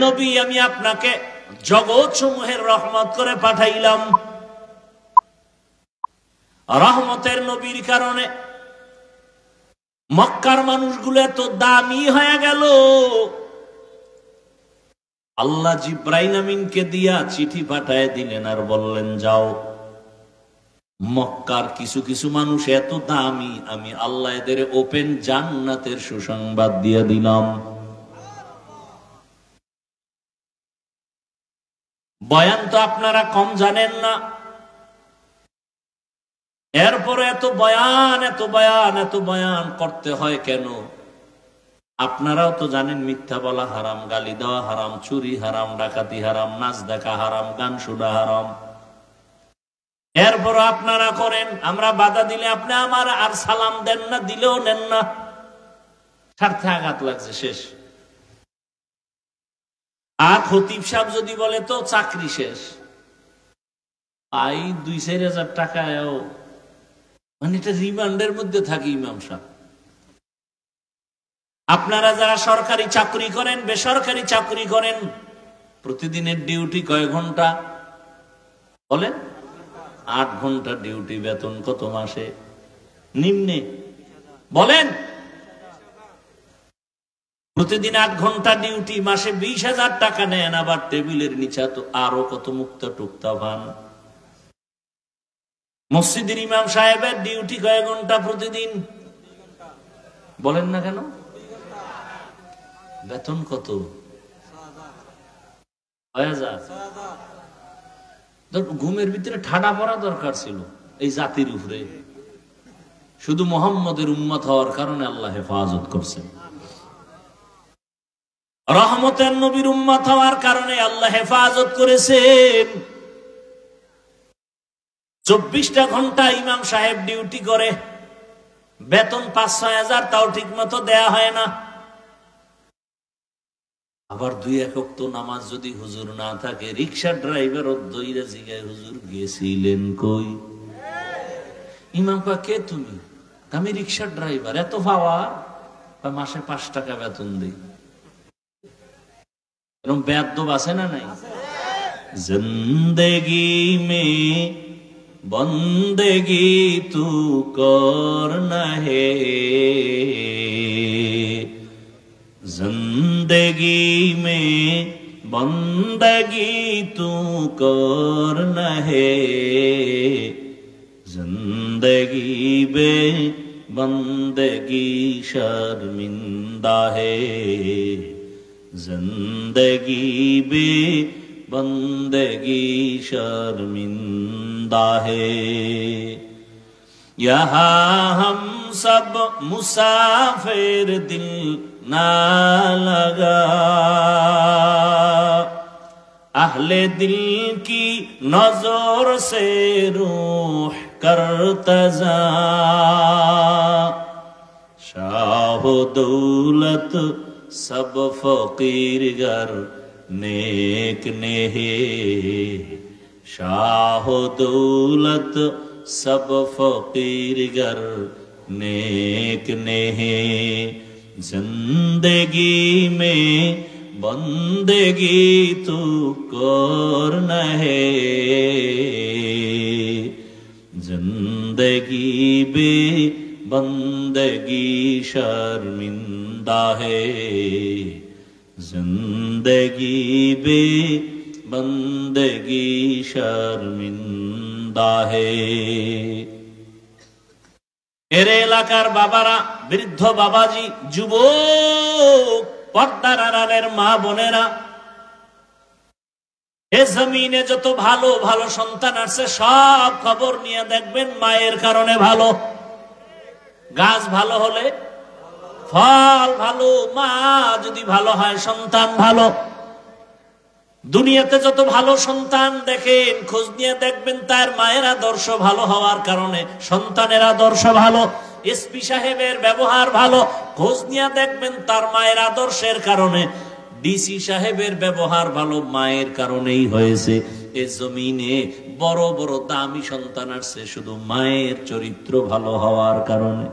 নবী আমি আপনাকে জগৎ সমূহের রহমত করে পাঠাইলাম। রহমতের নবীর কারণে মক্কার মানুষগুলো এত দামি হয়ে গেল। আল্লাহ জিব্রাইল আমিনকে দিয়া চিঠি পাঠায় দিলেন আর বললেন, যাও মক্কার কিছু কিছু মানুষ এত দামি, আমি আল্লাহ এদের ওপেন জান্নাতের সুসংবাদ দিয়ে দিলাম। বয়ান তো আপনারা কম জানেন না, এরপরে এত বয়ান এত বয়ান এত বয়ান করতে হয় কেন? আপনারাও তো জানেন মিথ্যা বলা হারাম, গালি দেওয়া হারাম, চুরি হারাম, ডাকাতি হারাম, নাচ দেখা হারাম, গান শোনা হারাম। এরপর আপনারা করেন, আমরা বাধা দিলে আপনি আমার আর সালাম দেন না, দিলেও নেন না। স্বার্থে আঘাত লাগছে, শেষ। আর খতিব সাহেব যদি বলে তো চাকরি শেষ। 2-4 হাজার টাকায়ও মানে এটা রিমান্ডের মধ্যে থাকি ইমাম সাহেব। আপনারা যারা সরকারি চাকরি করেন, বেসরকারি চাকরি করেন, প্রতিদিনের ডিউটি কয় ঘন্টা বলেন? 8 ঘন্টা ডিউটি, বেতন কত মাসে নিম্নে বলেন? প্রতিদিন 8 ঘন্টা ডিউটি, মাসে 20,000 টাকা নেন। আবার টেবিলের নিচে তো আরো কত মুক্তা টুক্তা পান। মসজিদের ইমাম সাহেবের ডিউটি কয় ঘন্টা প্রতিদিন বলেন না কেন? বেতন কত? 6,000। ঘুমের ভিতরে ঠাডা পড়া দরকার ছিল এই জাতির উপরে। শুধু মুহাম্মদের উম্মত হওয়ার কারণে আল্লাহ হেফাজত করছেন। রহমতের নবীর উম্মত হওয়ার কারণে আল্লাহ হেফাজত করেছেন। 24টা ঘন্টা ইমাম সাহেব ডিউটি করে, বেতন 5-6 হাজার, তাও ঠিক মতো দেয়া হয় না। আবার 2-1 ওয়াক্ত নামাজ যদি হুজুর না থাকে, রিক্সা ড্রাইভার দইরা জিগায়, হুজুর গেছিলেন কই? ইমাম কয়, কে তুমি? আমি রিক্সা ড্রাইভার। এত পাওয়া? মাসে 5 টাকা বেতন দিই। এরকম বেয়াদব আছে না নাই? জিন্দেগি মে বন্দেগি তু করনা হে, जिंदगी में बंदगी तू करना है, जिंदगी बे बंदगी शर्मिंदा है, जिंदगी बे बंदगी शर्मिंदा है। यहाँ हम सब मुसाफिर दिल ना लगा, अहले दिल की नजर से रूह करतजा, शाह दौलत सब फकीर गर नेक ने है, शाह दौलत सब फकीर गर नेक ने है, जिंदगी में बंदगी तू करना है, जिंदगी बे बंदगी शर्मिंदा है, जिंदगी बे बंदगी शर्मिंदा है। এর এলাকার বাবারা, বৃদ্ধ বাবাজি, যুবক, পর্দার আড়ালের মা বোনেরা, এ জমিনে যত ভালো ভালো সন্তান আছে সব খবর নিয়ে দেখবেন মায়ের কারণে ভালো। গাছ ভালো হলে ফল ভালো, মা যদি ভালো হয় সন্তান ভালো। দুনিয়াতে যত ভালো সন্তান দেখেন, খোঁজ নিয়ে দেখবেন তার মায়ের আদর্শ ভালো হওয়ার কারণে সন্তানের আদর্শ ভালো। এসপি সাহেবের ব্যবহার ভালো, খোঁজ নিয়ে দেখবেন তার মায়ের আদর্শের কারণে। ডিসি সাহেবের ব্যবহার ভালো, মায়ের কারণেই হয়েছে। এ জমিনে বড় বড় দামি সন্তান আসছে শুধু মায়ের চরিত্র ভালো হওয়ার কারণে।